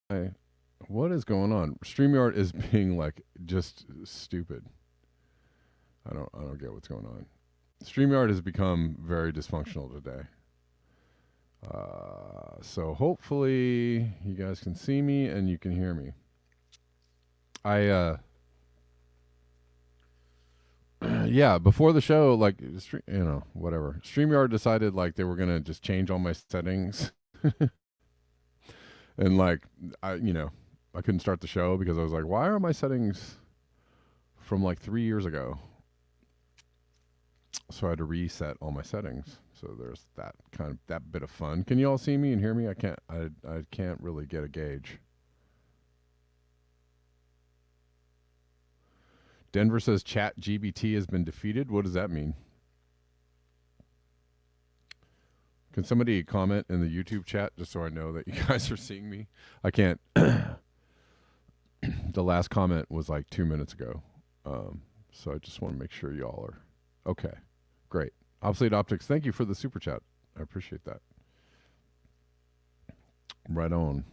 Hey, what is going on? StreamYard is being like just stupid. I don't get what's going on. StreamYard has become very dysfunctional today. So hopefully you guys can see me and you can hear me. I yeah, before the show, like whatever. StreamYard decided like they were gonna just change all my settings, and like I couldn't start the show because I was like, why are my settings from like 3 years ago? So I had to reset all my settings. So there's that bit of fun. Can you all see me and hear me? I can't really get a gauge. Denver says Chat GBT has been defeated. What does that mean? Can somebody comment in the YouTube chat just so I know that you guys are seeing me? I can't. The last comment was like 2 minutes ago. So I just want to make sure y'all are okay. Great. Obsolete Optics, thank you for the super chat. I appreciate that. Right on.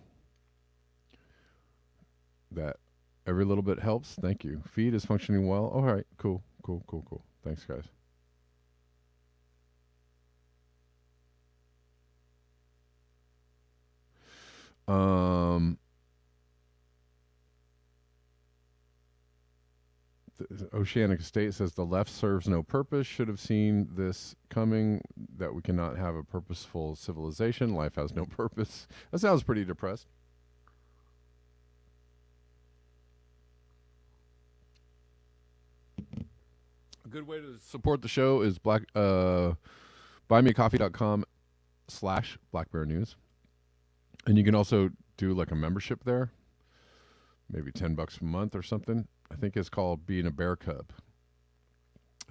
That every little bit helps. Thank you. Feed is functioning well. All right. Cool. Thanks, guys. Oceanic Estate says the left serves no purpose. Should have seen this coming. That we cannot have a purposeful civilization. Life has no purpose. That sounds pretty depressed. A good way to support the show is buymeacoffee.com/blackbearnews. And you can also do like a membership there. Maybe $10 a month or something. I think it's called Being a Bear Cub.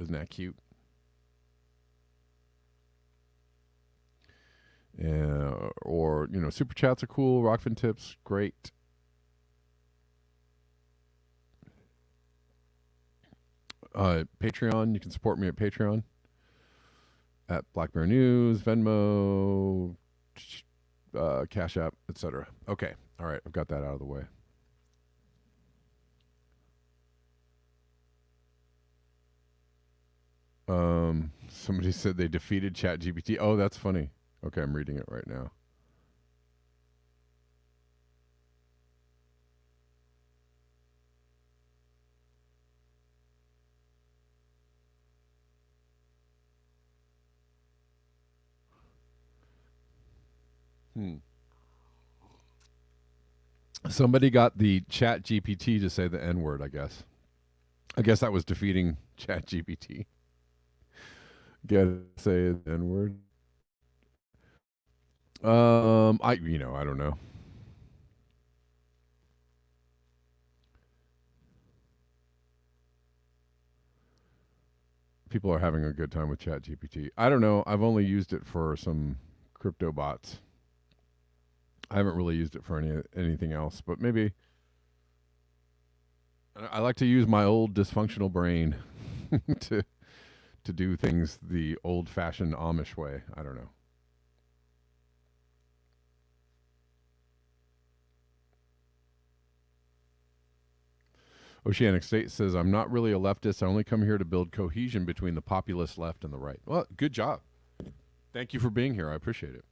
Isn't that cute? Or, super chats are cool. Rockfin tips, great. Patreon, you can support me at Patreon. At Black Bear News, Venmo, Cash App, etc. Okay, all right, I've got that out of the way. Somebody said they defeated ChatGPT. Oh, that's funny. Okay, I'm reading it right now. Somebody got the ChatGPT to say the N-word, I guess. I guess that was defeating ChatGPT. Get to say the N-word. I don't know. People are having a good time with ChatGPT. I don't know. I've only used it for some crypto bots. I haven't really used it for anything else, but maybe I like to use my old dysfunctional brain to do things the old-fashioned Amish way. I don't know. Oceanic State says, I'm not really a leftist. I only come here to build cohesion between the populist left and the right. Well, good job. Thank you for being here. I appreciate it.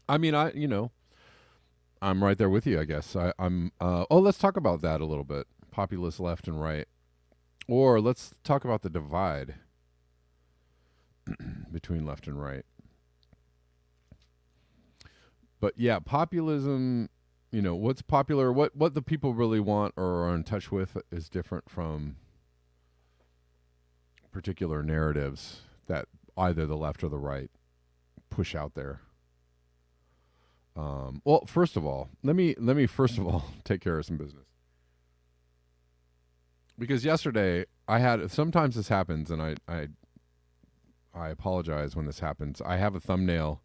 I mean, I'm right there with you, I guess. Let's talk about that a little bit. Populist left and right. Or let's talk about the divide between left and right. But yeah, populism, what's popular, what the people really want or are in touch with is different from particular narratives that either the left or the right push out there. Well, first of all, let me first of all take care of some business. Because yesterday sometimes this happens, and I apologize when this happens. I have a thumbnail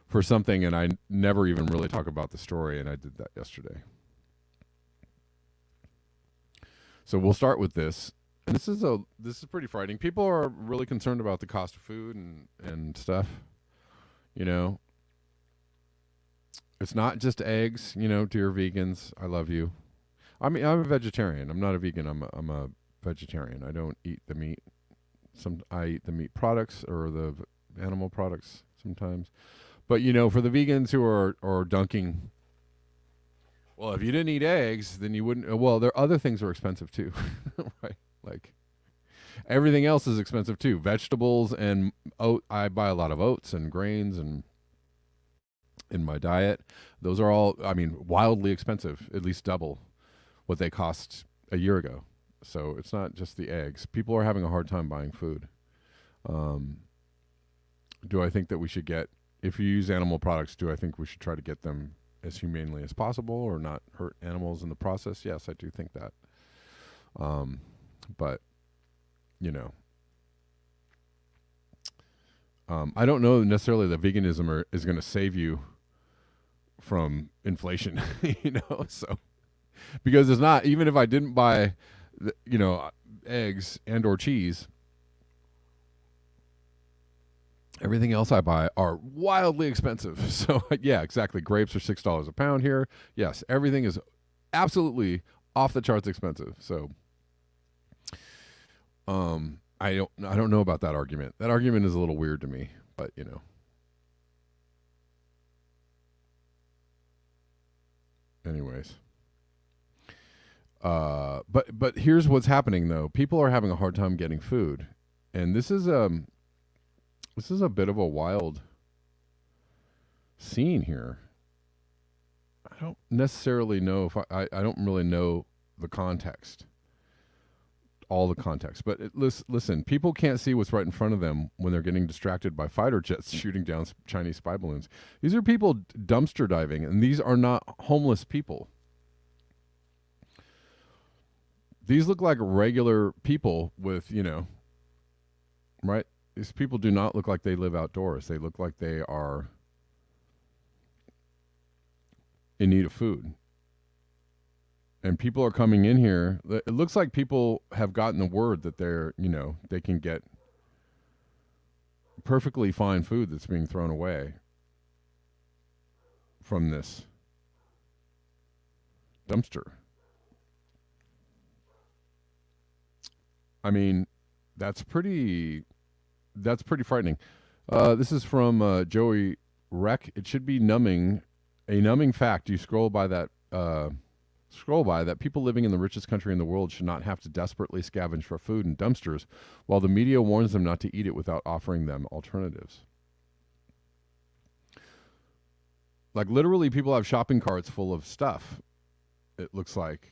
for something, and I never even really talk about the story, and I did that yesterday. So we'll start with this. And this is pretty frightening. People are really concerned about the cost of food and stuff. It's not just eggs, dear vegans. I love you. I mean, I'm a vegetarian. I'm not a vegan. I'm a vegetarian. I don't eat the meat. I eat the meat products or the animal products sometimes. But for the vegans who are dunking, well, if you didn't eat eggs, then you wouldn't. Well, there other things are expensive too, right? Like everything else is expensive too. Vegetables and oat. I buy a lot of oats and grains and in my diet. Those are all, wildly expensive. At least double what they cost a year ago. So it's not just the eggs. People are having a hard time buying food. Do I think that we should get, if you use animal products, do I think we should try to get them as humanely as possible or not hurt animals in the process? Yes, I do think that. But, I don't know necessarily that veganism is going to save you from inflation, so because it's not, even if I didn't buy, eggs and or cheese, everything else I buy are wildly expensive. So yeah, exactly. Grapes are $6 a pound here. Yes, everything is absolutely off the charts expensive. So I don't know about that argument. That argument is a little weird to me, but anyways. But here's what's happening though. People are having a hard time getting food. And this is a bit of a wild scene here. I don't necessarily know if I don't really know the context. All the context. But listen, people can't see what's right in front of them when they're getting distracted by fighter jets shooting down Chinese spy balloons. These are people dumpster diving, and these are not homeless people. These look like regular people with, right? These people do not look like they live outdoors. They look like they are in need of food. And people are coming in here. It looks like people have gotten the word that they can get perfectly fine food that's being thrown away from this dumpster. I mean, that's pretty frightening. This is from Joey Reck. It should be numbing, a numbing fact. You scroll by that people living in the richest country in the world should not have to desperately scavenge for food in dumpsters, while the media warns them not to eat it without offering them alternatives. Like literally, people have shopping carts full of stuff. It looks like.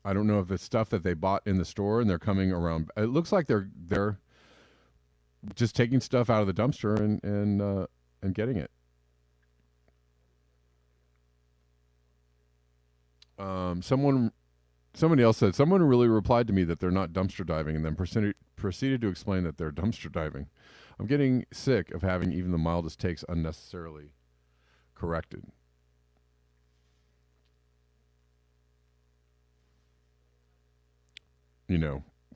I don't know if it's stuff that they bought in the store and they're coming around. It looks like they're just taking stuff out of the dumpster and getting it. Somebody else said, someone really replied to me that they're not dumpster diving and then proceeded to explain that they're dumpster diving. I'm getting sick of having even the mildest takes unnecessarily corrected.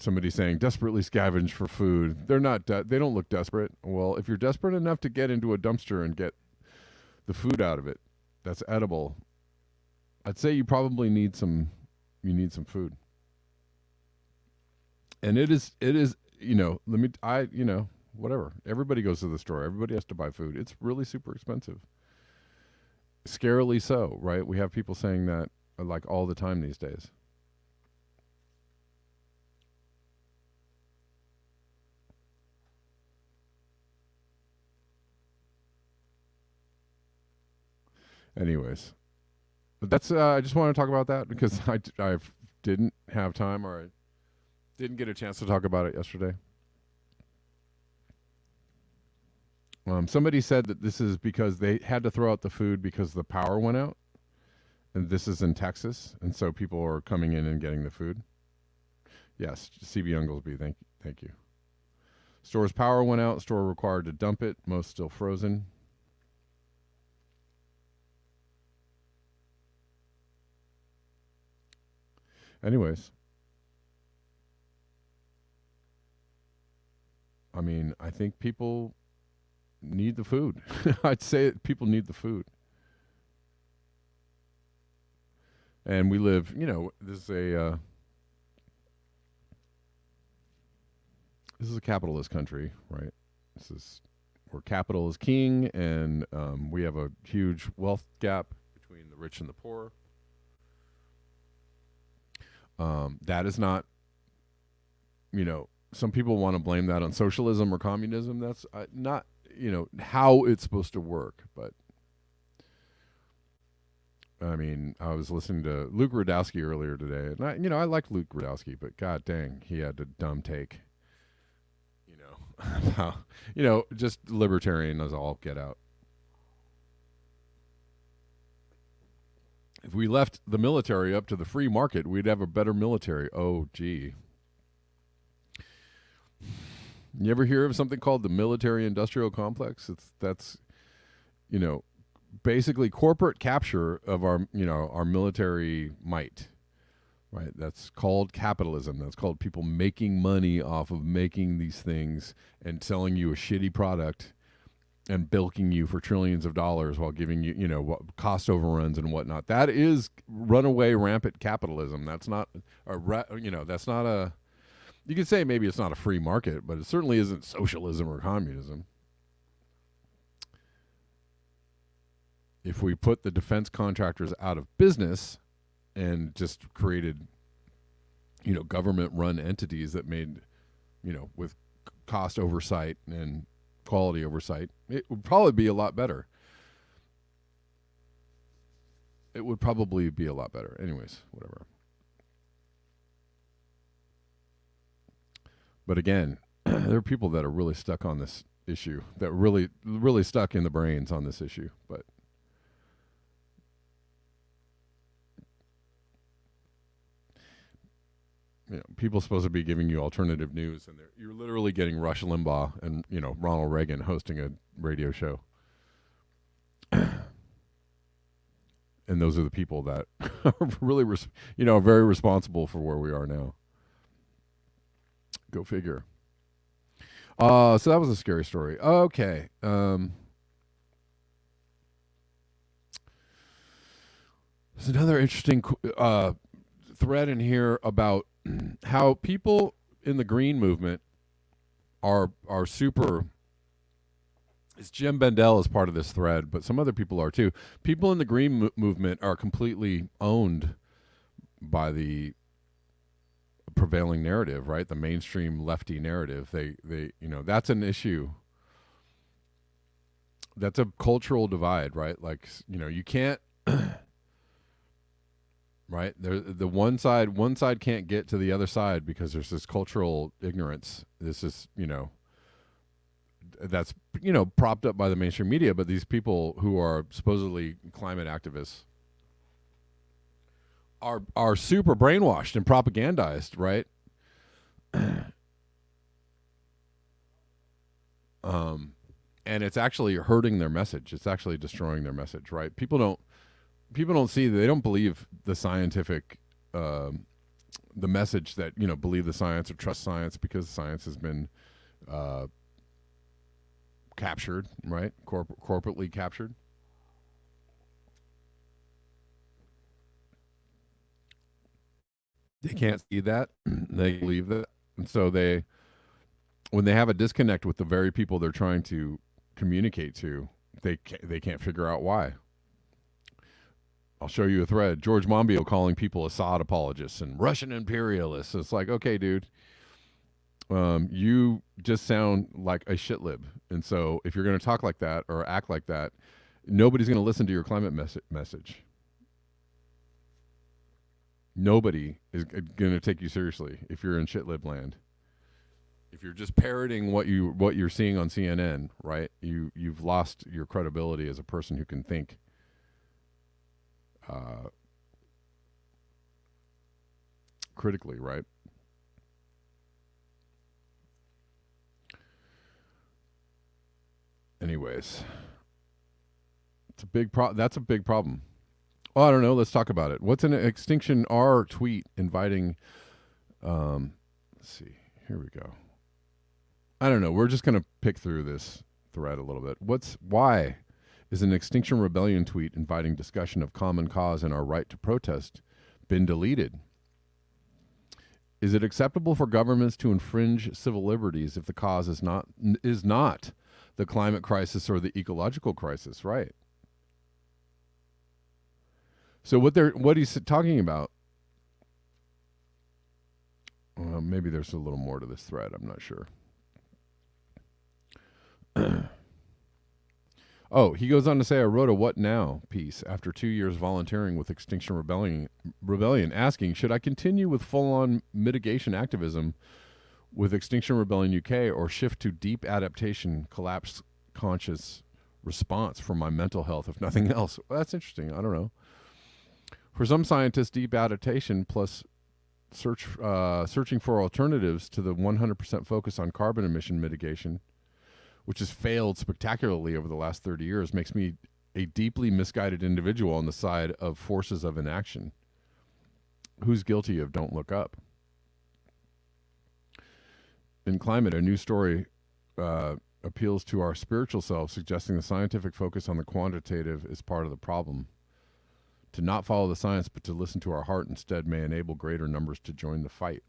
Somebody saying desperately scavenge for food. They're not, they don't look desperate. Well, if you're desperate enough to get into a dumpster and get the food out of it that's edible, I'd say you probably need some You need some food. And it is, let me whatever. Everybody goes to the store. Everybody has to buy food. It's really super expensive. Scarily so, right? We have people saying that like all the time these days. Anyways, but that's I just want to talk about that because I didn't have time, or I didn't get a chance to talk about it yesterday. Somebody said that this is because they had to throw out the food because the power went out, and this is in Texas, and so people are coming in and getting the food. Yes, CB Unglesby, thank you. Store's power went out. Store required to dump it. Most still frozen. Anyways, I mean, I think people need the food. I'd say people need the food. And we live, this is a capitalist country, right? This is where capital is king, and we have a huge wealth gap between the rich and the poor. That is not, some people want to blame that on socialism or communism. That's not, how it's supposed to work. But I mean, I was listening to Luke Rudowski earlier today, and I like Luke Rudowski, but god dang, he had a dumb take. How, just libertarian as all get out. If we left the military up to the free market, we'd have a better military. Oh, gee. You ever hear of something called the military industrial complex? That's basically corporate capture of our military might. Right? That's called capitalism. That's called people making money off of making these things and selling you a shitty product and bilking you for trillions of dollars while giving you, cost overruns and whatnot. That is runaway rampant capitalism. That's not that's not a, you could say maybe it's not a free market, but it certainly isn't socialism or communism. If we put the defense contractors out of business and just created, government run entities that made, with cost oversight and quality oversight, it would probably be a lot better. It would probably be a lot better. Anyways, whatever. But again, there are people that are really stuck on this issue, that really, really stuck in the brains on this issue. But people supposed to be giving you alternative news, and you're literally getting Rush Limbaugh and Ronald Reagan hosting a radio show, and those are the people that are really, very responsible for where we are now. Go figure. So that was a scary story. Okay. There's another interesting thread in here about how people in the green movement are super. It's Jim Bendel is part of this thread, but some other people are too. People in the green movement are completely owned by the prevailing narrative, right? The mainstream lefty narrative. They that's an issue. That's a cultural divide, right? Like, you can't right? The one side can't get to the other side because there's this cultural ignorance. This is, that's, propped up by the mainstream media, but these people who are supposedly climate activists are super brainwashed and propagandized, right? And it's actually hurting their message. It's actually destroying their message, right? People don't see, they don't believe the scientific, the message that, believe the science or trust science because science has been captured, right? Corporately captured. They can't see that. They believe that. And so when they have a disconnect with the very people they're trying to communicate to, they can't figure out why. I'll show you a thread. George Monbiot calling people Assad apologists and Russian imperialists. It's like, okay, dude, you just sound like a shit lib. And so if you're going to talk like that or act like that, nobody's going to listen to your climate message. Nobody is going to take you seriously if you're in shit lib land. If you're just parroting what you're seeing on CNN, right? You've lost your credibility as a person who can think critically, right? Anyways, it's a big that's a big problem. Oh, I don't know. Let's talk about it. What's an Extinction R tweet inviting? Let's see. Here we go. I don't know. We're just gonna pick through this thread a little bit. Why is an Extinction Rebellion tweet inviting discussion of common cause and our right to protest been deleted? Is it acceptable for governments to infringe civil liberties if the cause is not the climate crisis or the ecological crisis? Right. So what he's talking about, maybe there's a little more to this thread. I'm not sure. Oh, he goes on to say, I wrote a What Now piece after 2 years volunteering with Extinction Rebellion, asking, should I continue with full-on mitigation activism with Extinction Rebellion UK or shift to deep adaptation, collapse conscious response for my mental health, if nothing else? Well, that's interesting. I don't know. For some scientists, deep adaptation plus searching for alternatives to the 100% focus on carbon emission mitigation, which has failed spectacularly over the last 30 years, makes me a deeply misguided individual on the side of forces of inaction. Who's guilty of don't look up? In Climate, a new story appeals to our spiritual self, suggesting the scientific focus on the quantitative is part of the problem. To not follow the science, but to listen to our heart instead may enable greater numbers to join the fight.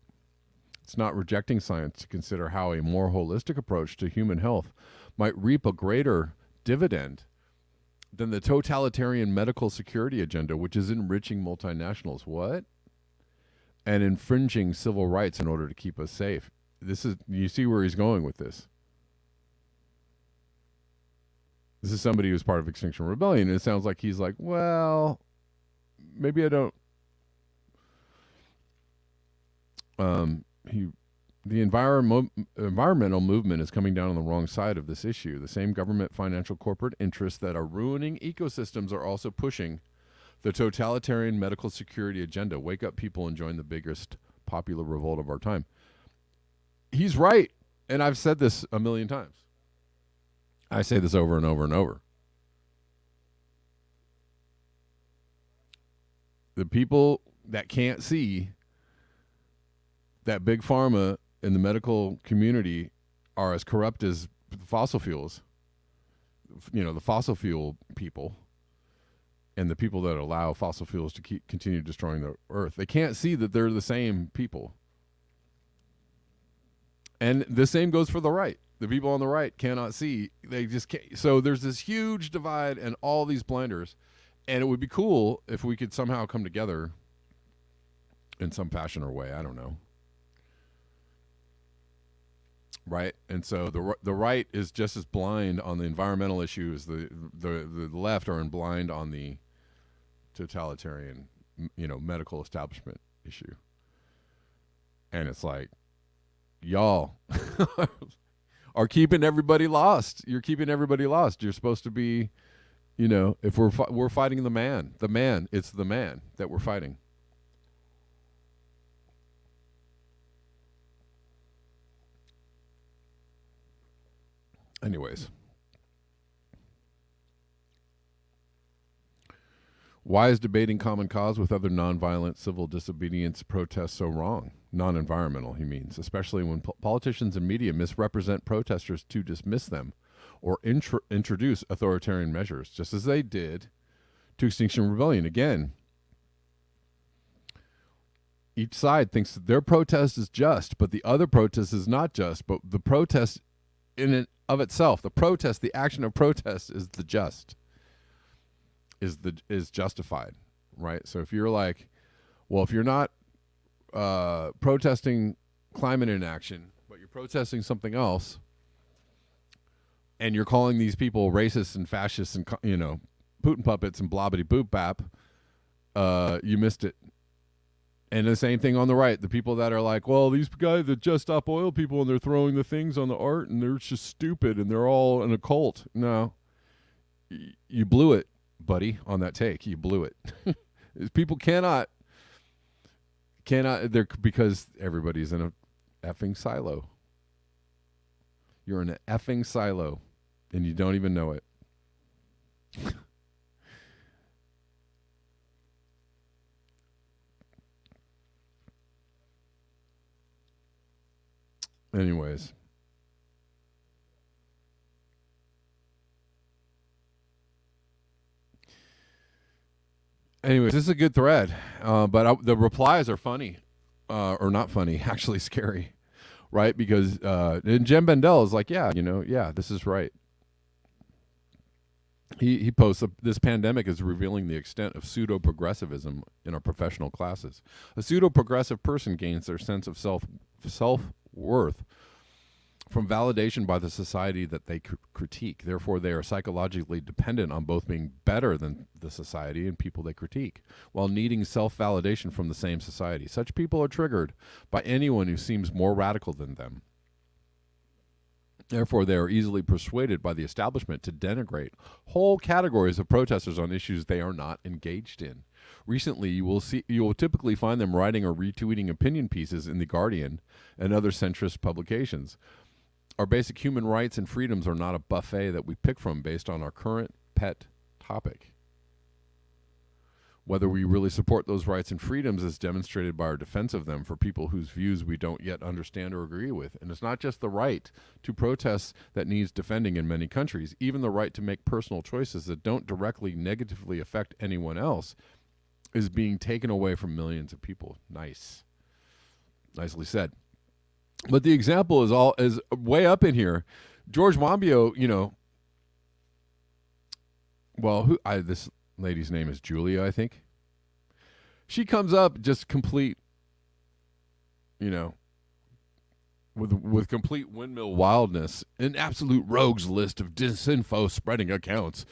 It's not rejecting science to consider how a more holistic approach to human health might reap a greater dividend than the totalitarian medical security agenda, which is enriching multinationals. What? And infringing civil rights in order to keep us safe. You see where he's going with this. This is somebody who's part of Extinction Rebellion. And it sounds like he's like, well, maybe I don't. The environmental movement is coming down on the wrong side of this issue. The same government financial corporate interests that are ruining ecosystems are also pushing the totalitarian medical security agenda. Wake up, people, and join the biggest popular revolt of our time. He's right, and I've said this a million times. I say this over and over and over. The people that can't see that big pharma and the medical community are as corrupt as fossil fuels, the fossil fuel people and the people that allow fossil fuels to continue destroying the earth. They can't see that they're the same people. And the same goes for the right. The people on the right cannot see. They just can't. So there's this huge divide and all these blinders. And it would be cool if we could somehow come together in some fashion or way. I don't know. Right? And so the right is just as blind on the environmental issues. The left are blind on the totalitarian, medical establishment issue. And it's like, y'all are keeping everybody lost. You're keeping everybody lost. You're supposed to be, if we're fighting the man, it's the man that we're fighting. Anyways. Why is debating common cause with other nonviolent civil disobedience protests so wrong? Non-environmental, he means, especially when politicians and media misrepresent protesters to dismiss them or introduce authoritarian measures, just as they did to Extinction Rebellion. Again, each side thinks that their protest is just, but the other protest is not just. But the protest in and of itself, the action of protest is the just, is justified, right? So if you're like, well, if you're not protesting climate inaction, but you're protesting something else, and you're calling these people racist and fascists and, you know, Putin puppets and blobbity boop bap, you missed it. And the same thing on the right. The people that are like, well, these guys that just stop oil people and they're throwing the things on the art and they're just stupid and they're all in a cult. No, you blew it, buddy, on that take. You blew it. People cannot, they're, because everybody's in a effing silo. You're in an effing silo and you don't even know it. Anyways. This is a good thread, but the replies are funny, or not funny, actually scary, right? Because and Jem Bendel is like, yeah, you know, yeah, this is right. He posts, this pandemic is revealing the extent of pseudo-progressivism in our professional classes. A pseudo-progressive person gains their sense of self-worth from validation by the society that they critique. Therefore, they are psychologically dependent on both being better than the society and people they critique, while needing self-validation from the same society. Such people are triggered by anyone who seems more radical than them. Therefore, they are easily persuaded by the establishment to denigrate whole categories of protesters on issues they are not engaged in. Recently, you will typically find them writing or retweeting opinion pieces in The Guardian and other centrist publications. Our basic human rights and freedoms are not a buffet that we pick from based on our current pet topic. Whether we really support those rights and freedoms is demonstrated by our defense of them for people whose views we don't yet understand or agree with. And it's not just the right to protest that needs defending in many countries. Even the right to make personal choices that don't directly negatively affect anyone else is being taken away from millions of people. Nicely said. But the example is way up in here. George Monbiot, you know, well, this lady's name is Julia, I think. She comes up just complete, you know, with complete windmill wildness, an absolute rogues list of disinfo spreading accounts.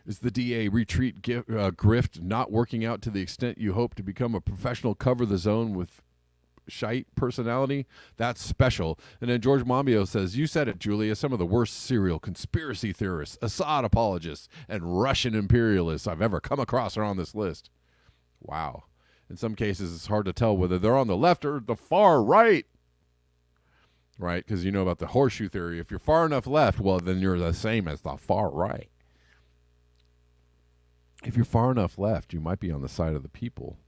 Is the DA retreat grift not working out to the extent you hope to become a professional cover the zone with shite personality? That's special. And then George Monbiot says, you said it, Julia, some of the worst serial conspiracy theorists, Assad apologists, and Russian imperialists I've ever come across are on this list. Wow. In some cases, it's hard to tell whether they're on the left or the far right. Right? Because you know about the horseshoe theory. If you're far enough left, well, then you're the same as the far right. If you're far enough left, you might be on the side of the people.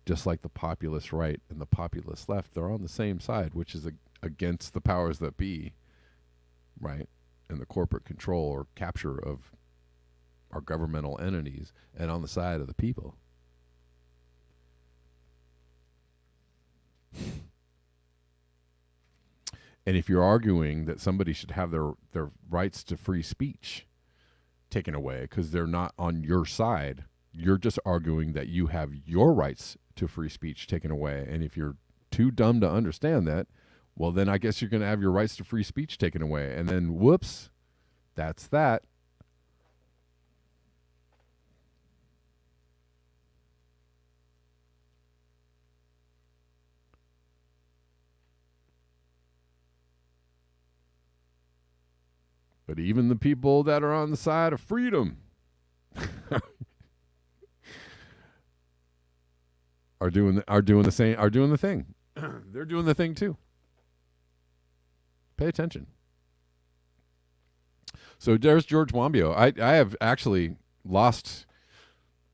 Just like the populist right and the populist left, they're on the same side, which is against the powers that be, right? And the corporate control or capture of our governmental entities, and on the side of the people. And if you're arguing that somebody should have their rights to free speech taken away because they're not on your side, you're just arguing that you have your rights to free speech taken away. And if you're too dumb to understand that, well, then I guess you're going to have your rights to free speech taken away. And then, whoops, that's that. But even the people that are on the side of freedom are doing the thing. They're doing the thing too. Pay attention. So there's George Monbiot. I have actually lost.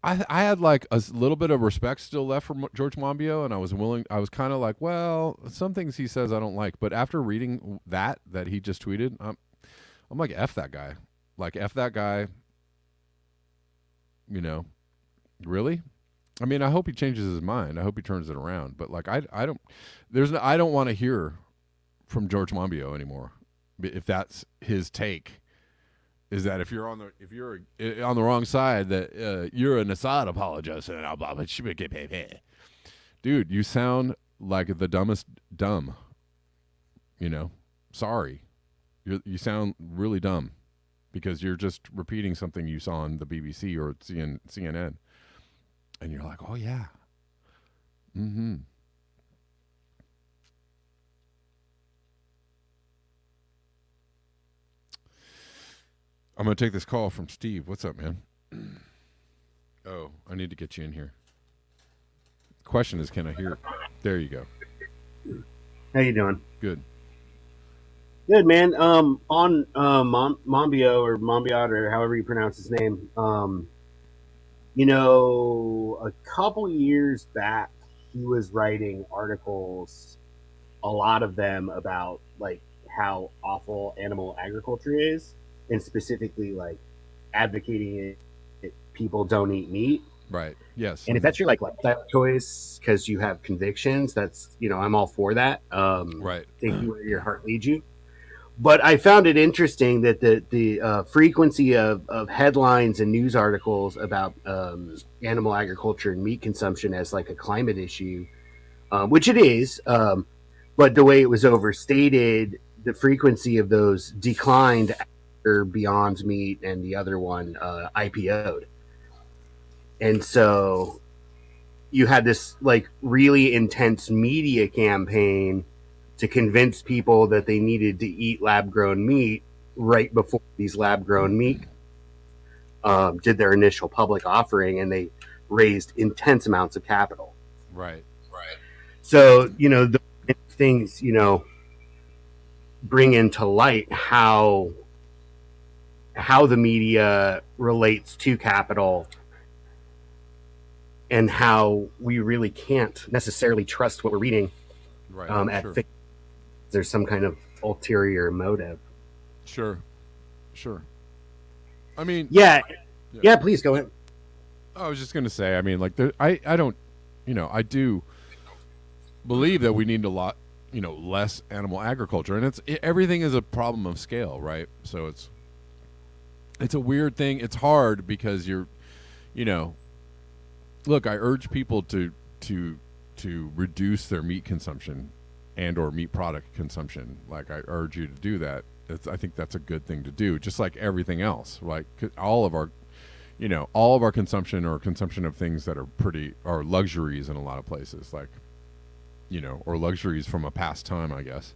I had like a little bit of respect still left for George Monbiot, and I was kind of like, well, some things he says I don't like, but after reading that he just tweeted, I'm like, F that guy. Like, F that guy. You know, really? I mean, I hope he changes his mind. I hope he turns it around. But like, I don't. I don't want to hear from George Monbiot anymore. If that's his take, is that if you're on the wrong side, that you're an Assad apologist and blah blah blah. Dude, you sound like the dumbest dumb. You know, sorry, you sound really dumb because you're just repeating something you saw on the BBC or CNN, and you're like, oh yeah, mm-hmm. I'm gonna take this call from Steve. What's up, man? Oh, I need to get you in here. Question is, can I hear? There you go. How you doing? Good. Good, man. On Monbiot or Monbiot or however you pronounce his name. A couple years back, he was writing articles, a lot of them about like how awful animal agriculture is, and specifically like advocating it, people don't eat meat. Right. Yes. And if that's your like lifestyle choice because you have convictions, that's I'm all for that. Right. Take you where your heart leads you. But I found it interesting that the frequency of headlines and news articles about animal agriculture and meat consumption as like a climate issue, which it is, but the way it was overstated, the frequency of those declined after Beyond Meat and the other one IPO'd, and so you had this like really intense media campaign to convince people that they needed to eat lab grown meat right before these lab grown meat did their initial public offering, and they raised intense amounts of capital. Right. So the things bring into light how the media relates to capital and how we really can't necessarily trust what we're reading Right. at Sure. there's some kind of ulterior motive. Sure. Sure. I mean, Yeah, yeah. yeah. Please go ahead. I was just gonna say. I mean, like, I don't. I do believe that we need a lot. Less animal agriculture, and everything is a problem of scale, right? So it's a weird thing. It's hard because you know, look, I urge people to reduce their meat consumption and or meat product consumption. Like, I urge you to do that. I think that's a good thing to do. Just like everything else, like all of our consumption or consumption of things that are luxuries in a lot of places, like or luxuries from a past time, I guess.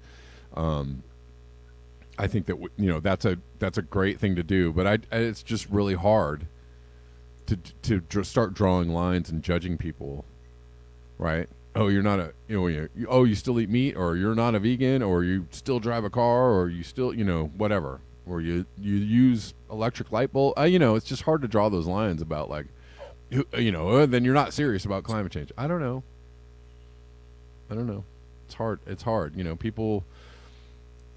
Um, I think that that's a great thing to do, but it's just really hard start drawing lines and judging people, right? Oh, you're not you still eat meat, or you're not a vegan, or you still drive a car, or you still whatever, or you use electric light bulb. It's just hard to draw those lines about like, then you're not serious about climate change. I don't know. It's hard. It's hard. People.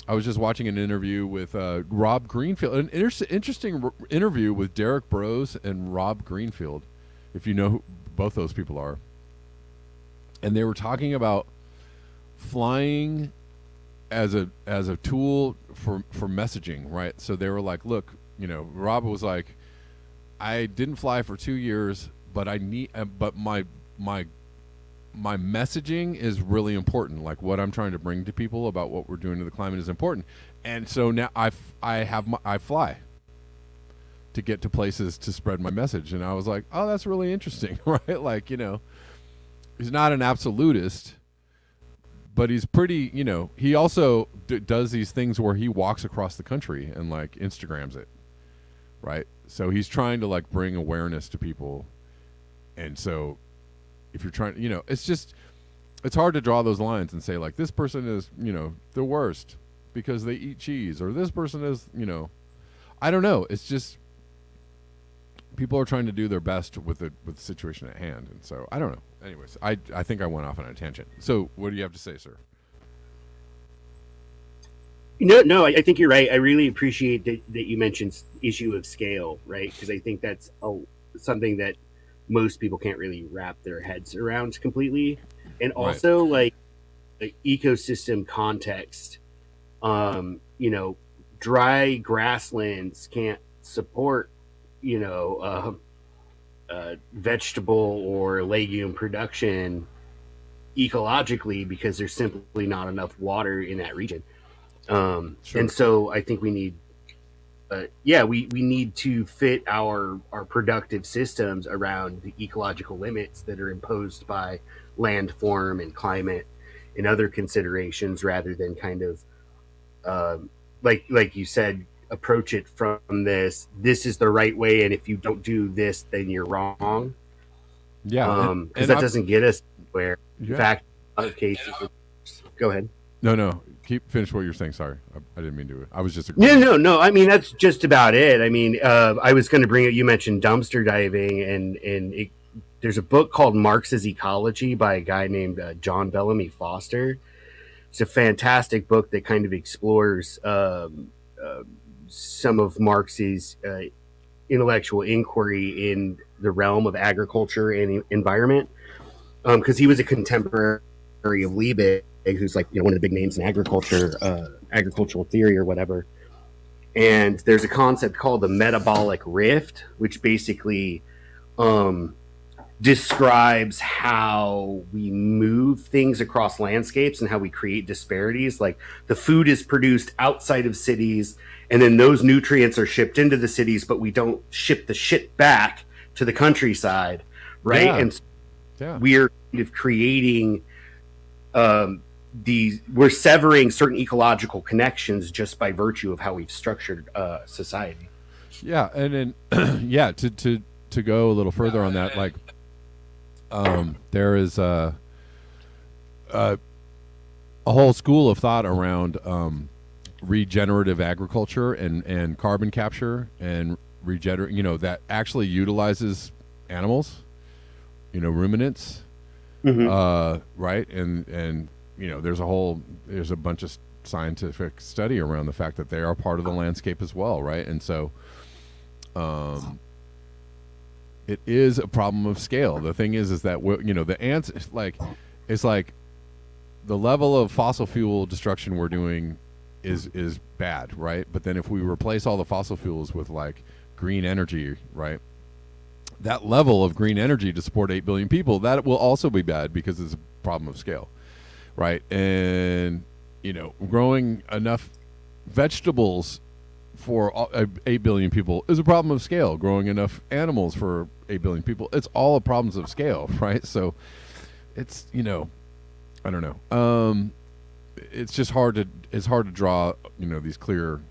I was just watching an interview with Rob Greenfield, an interesting interview with Derek Bros and Rob Greenfield, if you know who both those people are. And they were talking about flying as a tool for messaging, right? So they were like, look, Rob was like, I didn't fly for 2 years, but but my messaging is really important. Like, what I'm trying to bring to people about what we're doing to the climate is important. And so now I fly to get to places to spread my message. And I was like, oh, that's really interesting, right? Like, he's not an absolutist, but he's pretty, he also does these things where he walks across the country and like Instagrams it, right? So he's trying to like bring awareness to people. And so if you're trying, it's hard to draw those lines and say like, this person is, the worst because they eat cheese, or this person is, I don't know. It's just people are trying to do their best with the situation at hand, and so I don't know. Anyways, I think I went off on a tangent. So what do you have to say, sir? No, I think you're right. I really appreciate that you mentioned issue of scale, right? Because I think that's something that most people can't really wrap their heads around completely. And Right. also like the ecosystem context. You know, dry grasslands can't support, you know, vegetable or legume production ecologically because there's simply not enough water in that region. And Sure. so I think we need, yeah, we need to fit our productive systems around the ecological limits that are imposed by landform and climate and other considerations, rather than kind of like you said, approach it from this is the right way, and if you don't do this, then you're wrong. Yeah. Because And that I doesn't get us where, in yeah. fact, in other cases, go ahead. No, no. Keep finish what you're saying. Sorry, I didn't mean to. I was just No, agreeing. no, no. I mean, that's just about it. I mean, I was going to bring it. You mentioned dumpster diving, and there's a book called Marx's Ecology by a guy named John Bellamy Foster. It's a fantastic book that kind of explores some of Marx's intellectual inquiry in the realm of agriculture and environment, because he was a contemporary of Liebig, who's like, you know, one of the big names in agriculture, agricultural theory or whatever. And there's a concept called the metabolic rift, which basically um, describes how we move things across landscapes and how we create disparities. Like the food is produced outside of cities, and then those nutrients are shipped into the cities, but we don't ship the shit back to the countryside, right? Yeah. And so Yeah. we're kind of creating we're severing certain ecological connections just by virtue of how we've structured society. Yeah. And then yeah. To go a little further on that, like there is a a whole school of thought around regenerative agriculture and carbon capture and regenerate. You know, that actually utilizes animals. You know, ruminants. Mm-hmm. Right. And you know, there's a bunch of scientific study around the fact that they are part of the landscape as well, right? And so um, it is a problem of scale. The thing is that you know the ants like it's like the level of fossil fuel destruction we're doing is bad, right? But then if we replace all the fossil fuels with like green energy, right? That level of green energy to support 8 billion people, that will also be bad because it's a problem of scale, right? And you know, growing enough vegetables for 8 billion people is a problem of scale. Growing enough animals for 8 billion people, it's all a problems of scale, right? So it's, you know, I don't know. It's just hard to draw, you know, these clear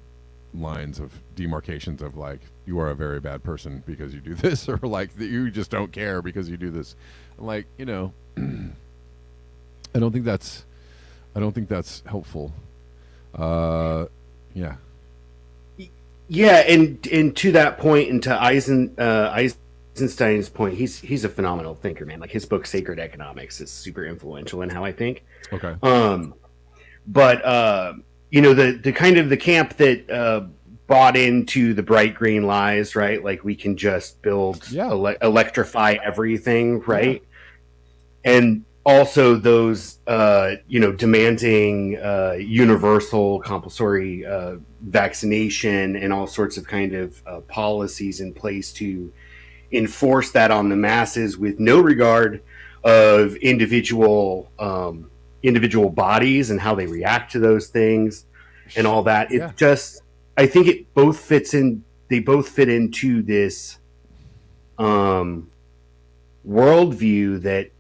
lines of demarcations of like you are a very bad person because you do this, or like that you just don't care because you do this. Like, you know, I don't think that's I don't think that's helpful. Uh, yeah, Yeah, and to that point, and to Eisenstein's point, he's a phenomenal thinker, man. Like his book Sacred Economics is super influential in how I think. okay, Um, but you know, the kind of the camp that bought into the bright green lies, right? Like we can just build yeah, electrify everything, yeah, right? And also those you know, demanding universal compulsory vaccination and all sorts of kind of policies in place to enforce that on the masses with no regard of individual bodies and how they react to those things and all that. It's yeah, just, I think it both fits in. They both fit into this um, worldview that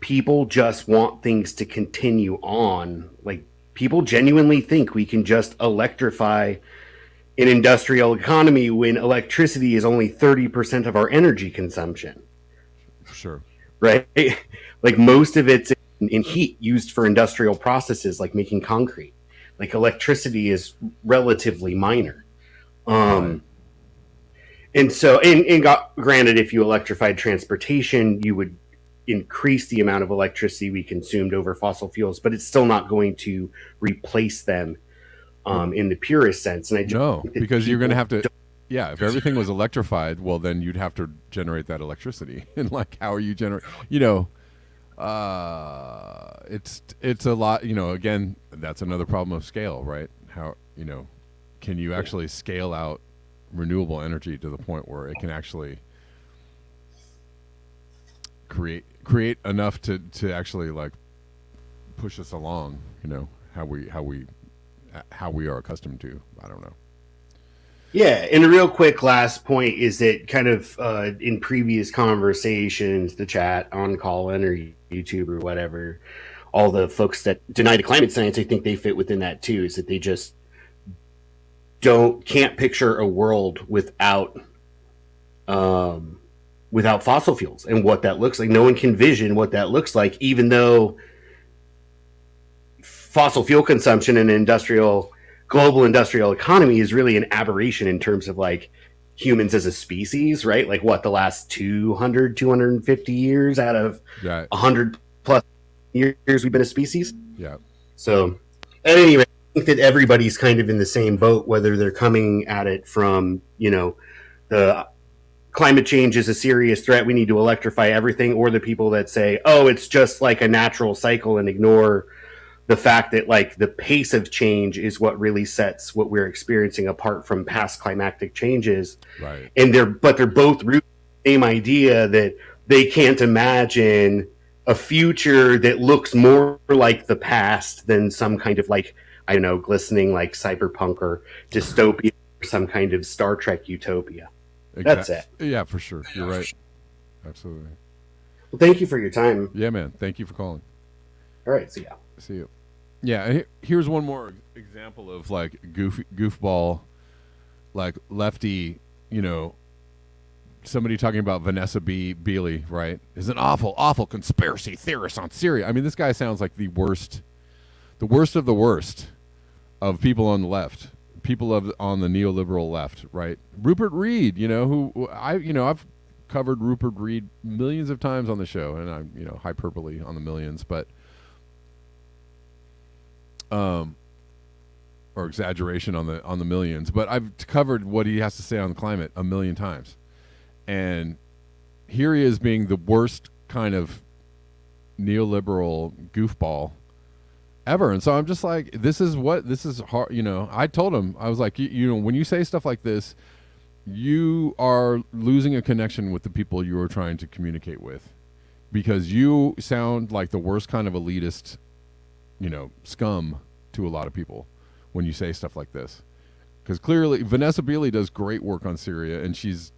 people just want things to continue on. Like people genuinely think we can just electrify an industrial economy when electricity is only 30% of our energy consumption, sure, right? Like most of it's in heat used for industrial processes like making concrete. Like electricity is relatively minor. right, Um, and so, granted, if you electrified transportation, you would increase the amount of electricity we consumed over fossil fuels, but it's still not going to replace them well, in the purest sense. And I just no, think that because you're going to people have to. yeah, if everything was electrified, well, then you'd have to generate that electricity. And like, how are you generate? You know, it's a lot. You know, again, that's another problem of scale, right? How, you know, can you Yeah. actually scale out renewable energy to the point where it can actually create enough to actually like push us along? You know, how we are accustomed to. I don't know. Yeah, and a real quick last point is that kind of in previous conversations, the chat on Callin or YouTube or whatever, all the folks that deny the climate science, I think they fit within that too. Is that they just don't can't picture a world um, without fossil fuels and what that looks like. No one can vision what that looks like, even though fossil fuel consumption in an industrial global industrial economy is really an aberration in terms of like humans as a species, right? Like what the last 200, 250 years out of Yeah, 100 plus years we've been a species. yeah, So at any rate, I think that everybody's kind of in the same boat, whether they're coming at it from, the climate change is a serious threat, we need to electrify everything, or the people that say, oh, it's just like a natural cycle and ignore the fact that like the pace of change is what really sets what we're experiencing apart from past climatic changes. right. And they're both rooted in the same idea that they can't imagine a future that looks more like the past than some kind of like, I don't know, glistening like cyberpunk or dystopia or some kind of Star Trek utopia. That's it. Exactly. Yeah, for sure. You're right. Absolutely. Well, thank you for your time. Yeah, man. Thank you for calling. All right, so yeah. See you. Yeah, here's one more example of like goofball, like lefty. You know, somebody talking about Vanessa Beeley, right? Is an awful conspiracy theorist on Syria. I mean, this guy sounds like the worst of the worst of people on the left, people on the neoliberal left, right? Rupert Reed, I've covered Rupert Reed millions of times on the show, and I'm hyperbole on the millions, but or exaggeration on the millions, but I've covered what he has to say on the climate a million times, and here he is being the worst kind of neoliberal goofball ever. And so I'm just like, this is hard. I told him, I was like, when you say stuff like this, you are losing a connection with the people you are trying to communicate with, because you sound like the worst kind of elitist, scum to a lot of people when you say stuff like this. Because clearly Vanessa Beeley does great work on Syria, and she's,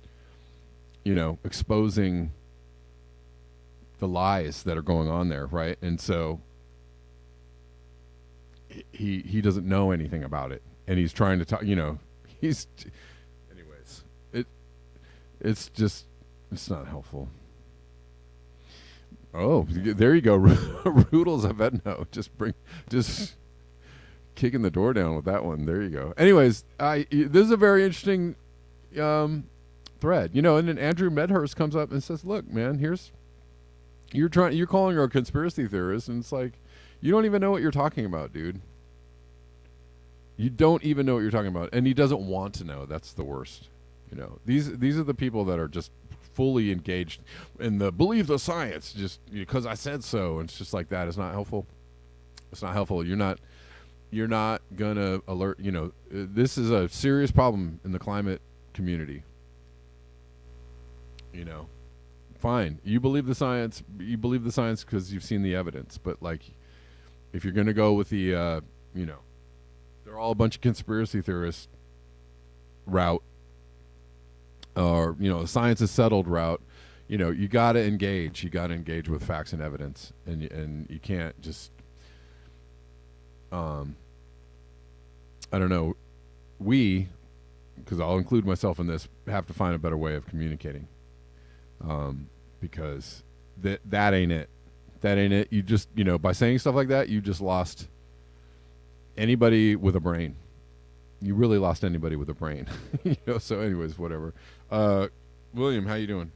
exposing the lies that are going on there, right? And so he doesn't know anything about it, and he's trying to talk. He's, anyways. It's not helpful. Oh, there you go, Roodles Avedno. Just kicking the door down with that one. There you go. Anyways, this is a very interesting thread, and then Andrew Medhurst comes up and says, "Look, man, you're calling her a conspiracy theorist, and it's like, you don't even know what you're talking about, dude. You don't even know what you're talking about." And he doesn't want to know. That's the worst. These are the people that are just fully engaged in the believe the science just because I said so. And it's just like that. It's not helpful. It's not helpful. You're not gonna alert. This is a serious problem in the climate community. Fine. You believe the science. You believe the science because you've seen the evidence. But like, if you're gonna go with the, they're all a bunch of conspiracy theorists route, or science is settled route. You got to engage. You got to engage with facts and evidence, and you can't just, I don't know. Because I'll include myself in this, have to find a better way of communicating. Because that ain't it. That ain't it. You just, by saying stuff like that, you just lost anybody with a brain. You really lost anybody with a brain. So anyways, whatever. William, how you doing?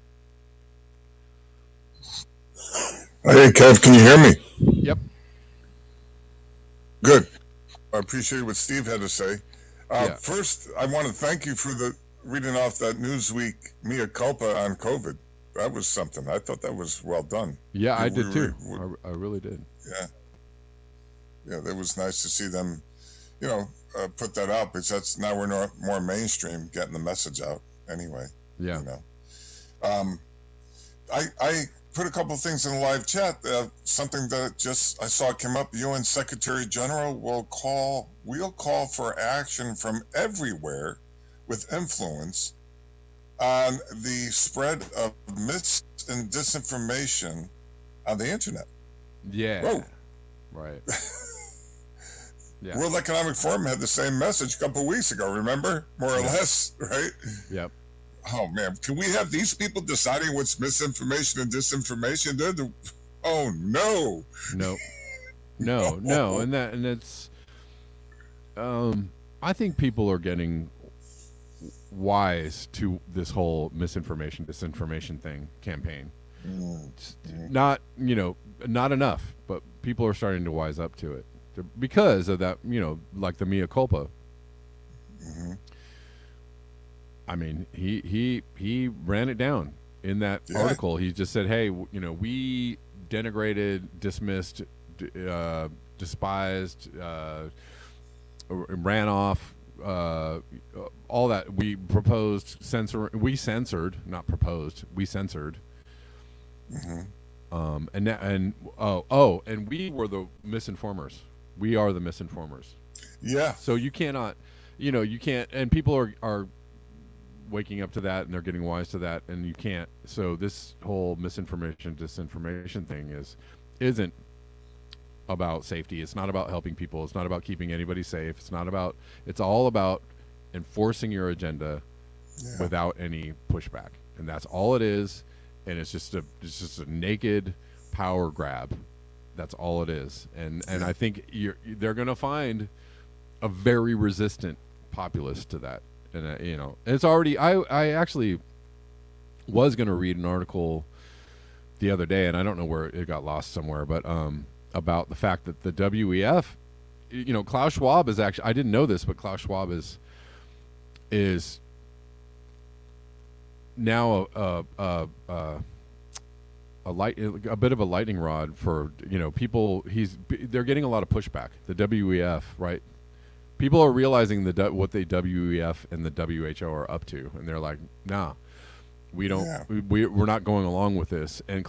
Hey, Kev, can you hear me? Yep. Good. I appreciate what Steve had to say. Yeah. First, I want to thank you for reading off that Newsweek mea culpa on COVID. That was something. I thought that was well done. Yeah, I We did too. were, I really did. yeah, yeah. That was nice to see them, put that out because that's now we're more mainstream, getting the message out. Anyway, Yeah. you know. Um, I put a couple things in the live chat. Something that just I saw came up. UN Secretary General we'll call for action from everywhere with influence on the spread of mis and disinformation on the internet. Yeah. Whoa. Right. Yeah. World Economic Forum had the same message a couple weeks ago, remember? More or less, right? Yep. Oh, man. Can we have these people deciding what's misinformation and disinformation? Oh, no. No. No. And it's, I think people are getting wise to this whole misinformation, disinformation campaign. Not, not enough, but people are starting to wise up to it because of that, like the mea culpa. Mm-hmm. I mean, he ran it down in that article. He just said, "Hey, we denigrated, dismissed, despised, ran off, all that. We proposed we censored, not proposed. We censored." Mm-hmm. And we were the misinformers. We are the misinformers. Yeah. So you cannot, you can't, and people are waking up to that and they're getting wise to that, and you can't. So this whole misinformation, disinformation thing isn't about safety. It's not about helping people. It's not about keeping anybody safe. It's all about enforcing your agenda without any pushback. And that's all it is. And it's just a naked power grab. That's all it is. And I think they're going to find a very resistant populace to that. And it's already. I actually was going to read an article the other day, and I don't know where it got lost somewhere, but about the fact that the WEF, Klaus Schwab is actually. I didn't know this, but Klaus Schwab is now a bit of a lightning rod for people. They're getting a lot of pushback. The WEF, right? People are realizing what the WEF and the WHO are up to, and they're like, "Nah, we don't. Yeah. We're not going along with this." And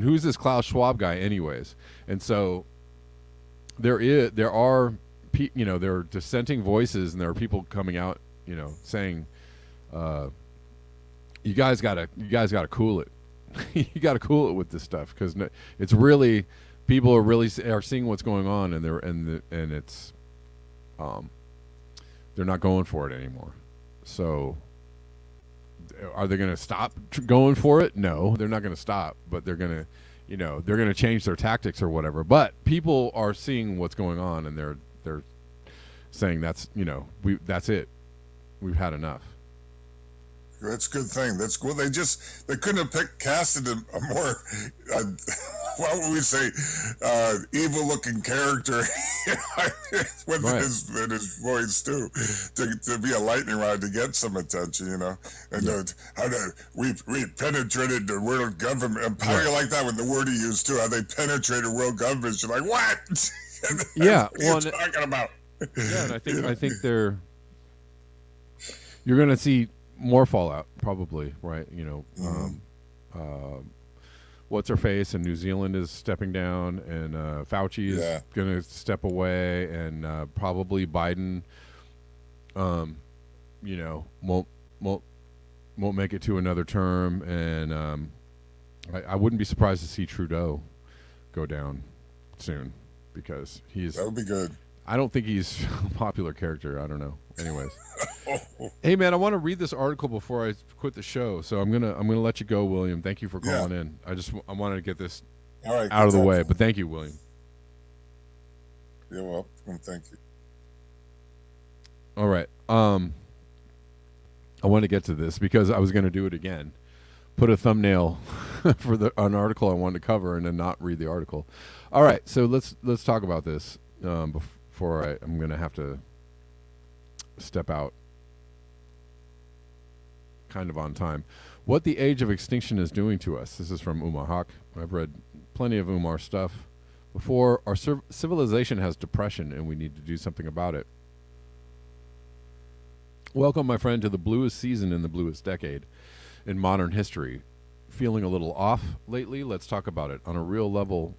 who's this Klaus Schwab guy, anyways? And so there are dissenting voices, and there are people coming out, saying, "You guys gotta cool it. You gotta cool it with this stuff because it's really people are seeing what's going on, and it's." They're not going for it anymore. So, are they going to stop going for it? No, they're not going to stop. But they're going to, change their tactics or whatever. But people are seeing what's going on, and they're saying that's it. We've had enough. That's a good thing. That's cool. They couldn't have casted a more, what would we say, evil-looking character with his voice too, to be a lightning rod to get some attention, And we penetrated the world government. And how do you like that with the word he used too? How they penetrated world government? You're like, what? Yeah. What are you talking about? Yeah, and I think you're going to see more fallout, probably, right? What's her face? And New Zealand is stepping down, and Fauci is going to step away, and probably Biden, won't make it to another term, and I wouldn't be surprised to see Trudeau go down soon because that would be good. I don't think he's a popular character. I don't know. Anyways. Hey man, I want to read this article before I quit the show, so I'm gonna let you go, William. Thank you for calling in. I wanted to get this out of the way, but thank you, William. You're welcome. Thank you. All right. I want to get to this because I was going to do it again. Put a thumbnail for an article I wanted to cover and then not read the article. All right, so let's talk about this before I'm going to have to step out. kind of on time. What the age of extinction is doing to us. This is from Umar Haq. I've read plenty of Umar stuff before. Our civilization has depression, and we need to do something about it. Welcome, my friend, to the bluest season in the bluest decade in modern history. Feeling a little off lately? Let's talk about it on a real level.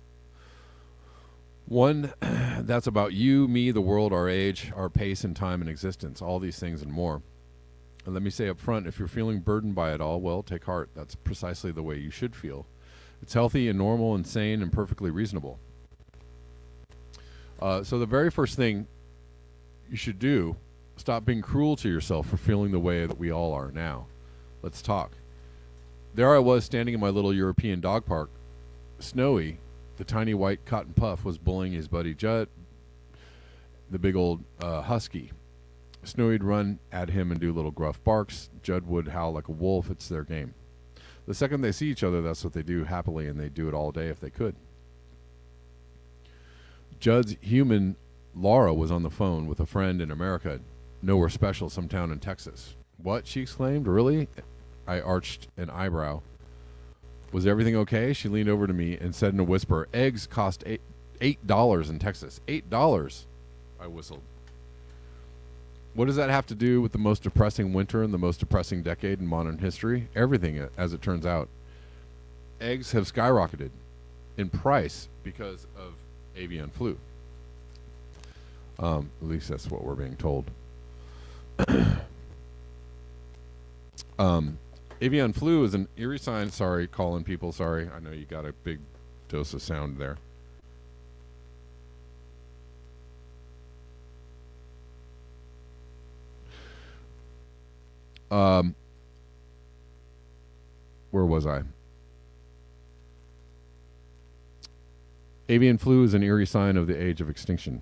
One that's about you, me, the world, our age, our pace and time and existence, all these things and more. And let me say up front, if you're feeling burdened by it all, well, take heart. That's precisely the way you should feel. It's healthy and normal and sane and perfectly reasonable. So the very first thing you should do, stop being cruel to yourself for feeling the way that we all are now. Let's talk. There I was standing in my little European dog park. Snowy, the tiny white cotton puff, was bullying his buddy Judd, the big old husky. Snowy'd run at him and do little gruff barks. Judd would howl like a wolf. It's their game. The second they see each other, that's what they do happily, and they do it all day if they could. Judd's human Laura was on the phone with a friend in America, nowhere special, some town in Texas. What? She exclaimed. Really? I arched an eyebrow. Was everything okay? She leaned over to me and said in a whisper, eggs cost $8 in Texas. $8. I whistled. What does that have to do with the most depressing winter and the most depressing decade in modern history? Everything, as it turns out. Eggs have skyrocketed in price because of avian flu. At least that's what we're being told. Avian flu is an eerie sign. Sorry, calling people. Sorry. I know you got a big dose of sound there. Where was I? Avian flu is an eerie sign of the age of extinction.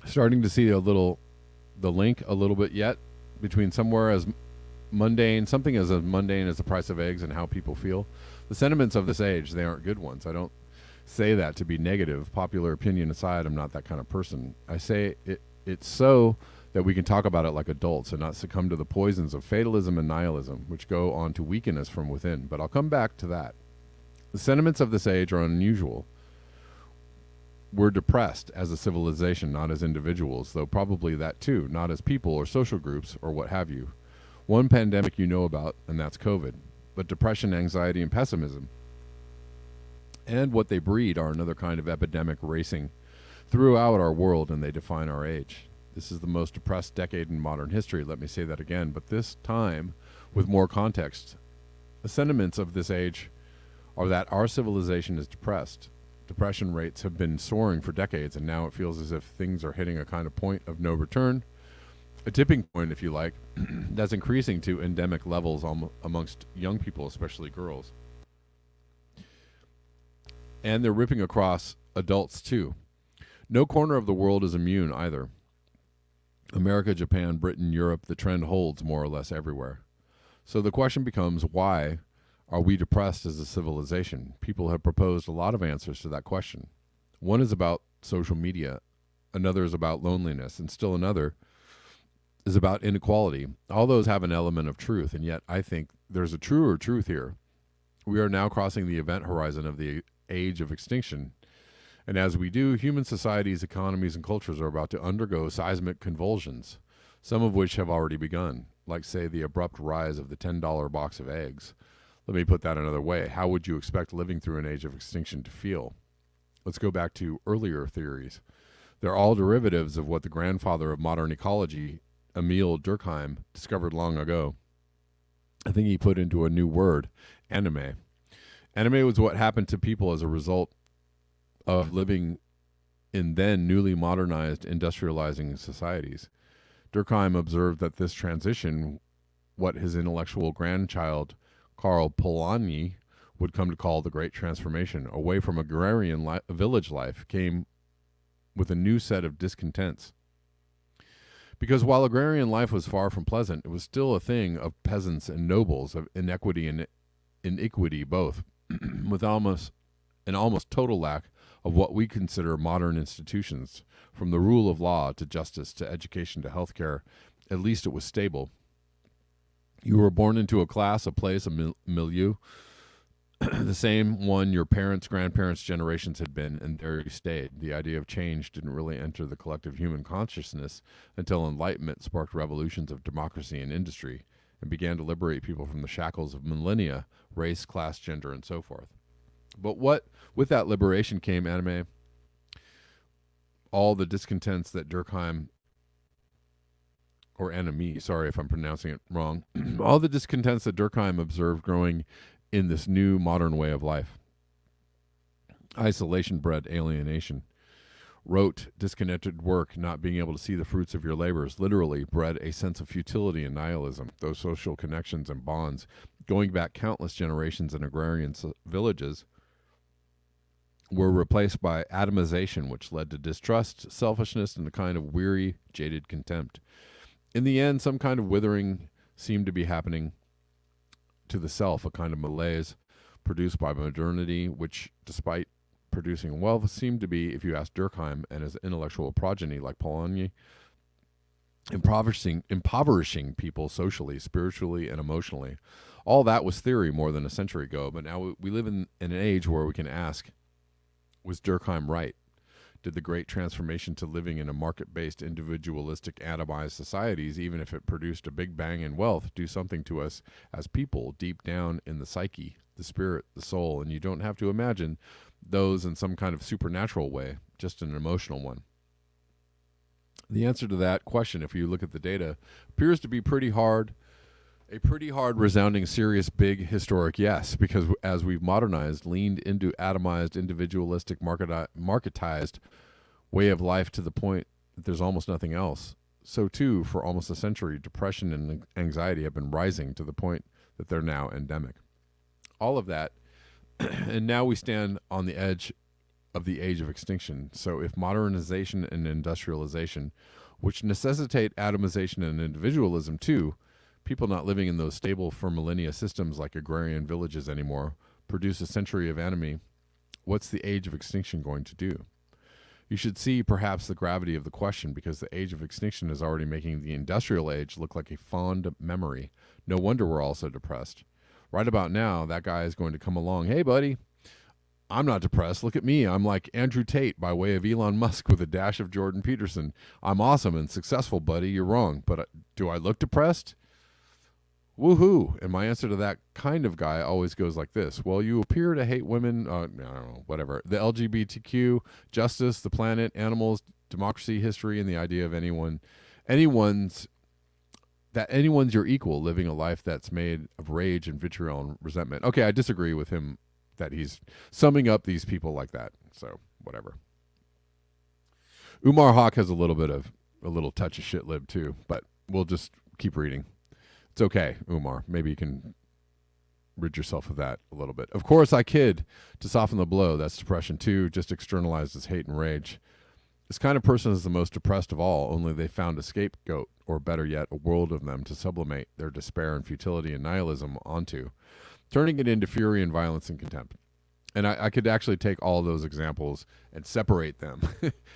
Starting to see the link a little bit yet between something as mundane as the price of eggs and how people feel. The sentiments of this age, they aren't good ones. I don't say that to be negative. Popular opinion aside, I'm not that kind of person. I say it's so that we can talk about it like adults and not succumb to the poisons of fatalism and nihilism, which go on to weaken us from within. But I'll come back to that. The sentiments of this age are unusual. We're depressed as a civilization, not as individuals, though probably that too, not as people or social groups or what have you. One pandemic you know about, and that's COVID. But depression, anxiety, and pessimism, and what they breed, are another kind of epidemic racing throughout our world, and they define our age. This is the most depressed decade in modern history, let me say that again, but this time with more context. The sentiments of this age are that our civilization is depressed. Depression rates have been soaring for decades, and now it feels as if things are hitting a kind of point of no return, a tipping point, if you like, that's increasing to endemic levels amongst young people, especially girls. And they're ripping across adults, too. No corner of the world is immune, either. America, Japan, Britain, Europe, the trend holds more or less everywhere. So the question becomes, why are we depressed as a civilization? People have proposed a lot of answers to that question. One is about social media, another is about loneliness, and still another is about inequality. All those have an element of truth, and yet I think there's a truer truth here. We are now crossing the event horizon of the age of extinction. And as we do, human societies, economies, and cultures are about to undergo seismic convulsions, some of which have already begun, like, say, the abrupt rise of the $10 box of eggs. Let me put that another way. How would you expect living through an age of extinction to feel? Let's go back to earlier theories. They're all derivatives of what the grandfather of modern ecology, Emil Durkheim, discovered long ago. I think he put into a new word, anime. Anime was what happened to people as a result of living in then newly modernized, industrializing societies. Durkheim observed that this transition, what his intellectual grandchild Karl Polanyi would come to call the Great Transformation, away from agrarian village life, came with a new set of discontents. Because while agrarian life was far from pleasant, it was still a thing of peasants and nobles, of inequity and iniquity both, with almost total lack of what we consider modern institutions, from the rule of law to justice to education to healthcare. At least it was stable. You were born into a class, a place, a milieu, the same one your parents, grandparents, generations had been, and there you stayed. The idea of change didn't really enter the collective human consciousness until enlightenment sparked revolutions of democracy and industry and began to liberate people from the shackles of millennia, race, class, gender, and so forth. But with that liberation came anime, all the discontents that Durkheim, or enemy, sorry if I'm pronouncing it wrong, all the discontents that Durkheim observed growing in this new modern way of life. Isolation bred alienation. Rote, disconnected work, not being able to see the fruits of your labors, literally bred a sense of futility and nihilism. Those social connections and bonds, going back countless generations in agrarian villages, were replaced by atomization, which led to distrust, selfishness, and a kind of weary, jaded contempt. In the end, some kind of withering seemed to be happening to the self, a kind of malaise produced by modernity, which, despite producing wealth, seemed to be, if you ask Durkheim and his intellectual progeny like Polanyi, impoverishing people socially, spiritually, and emotionally. All that was theory more than a century ago, but now we live in an age where we can ask, was Durkheim right? Did the great transformation to living in a market-based, individualistic, atomized societies, even if it produced a big bang in wealth, do something to us as people deep down in the psyche, the spirit, the soul? And you don't have to imagine those in some kind of supernatural way, just an emotional one. The answer to that question, if you look at the data, appears to be pretty hard. A pretty hard, resounding, serious, big, historic yes, because as we've modernized, leaned into atomized, individualistic, marketized way of life to the point that there's almost nothing else. So too, for almost a century, depression and anxiety have been rising to the point that they're now endemic. All of that, and now we stand on the edge of the age of extinction. So if modernization and industrialization, which necessitate atomization and individualism too, people not living in those stable for millennia systems like agrarian villages anymore, produce a century of enemy, what's the age of extinction going to do? You should see perhaps the gravity of the question, because the age of extinction is already making the industrial age look like a fond memory. No wonder we're all so depressed. Right about now, that guy is going to come along. Hey, buddy, I'm not depressed. Look at me. I'm like Andrew Tate by way of Elon Musk with a dash of Jordan Peterson. I'm awesome and successful, buddy. You're wrong. But do I look depressed? Woohoo. And my answer to that kind of guy always goes like this. Well, you appear to hate women, I don't know, whatever. The LGBTQ, justice, the planet, animals, democracy, history, and the idea of anyone's your equal, living a life that's made of rage and vitriol and resentment. Okay, I disagree with him that he's summing up these people like that. So, whatever. Umar Haq has a little touch of shit lib too, but we'll just keep reading. It's okay, Umar. Maybe you can rid yourself of that a little bit. Of course, I kid to soften the blow. That's depression too, just externalized as hate and rage. This kind of person is the most depressed of all, only they found a scapegoat, or better yet, a world of them to sublimate their despair and futility and nihilism onto, turning it into fury and violence and contempt. And I could actually take all those examples and separate them.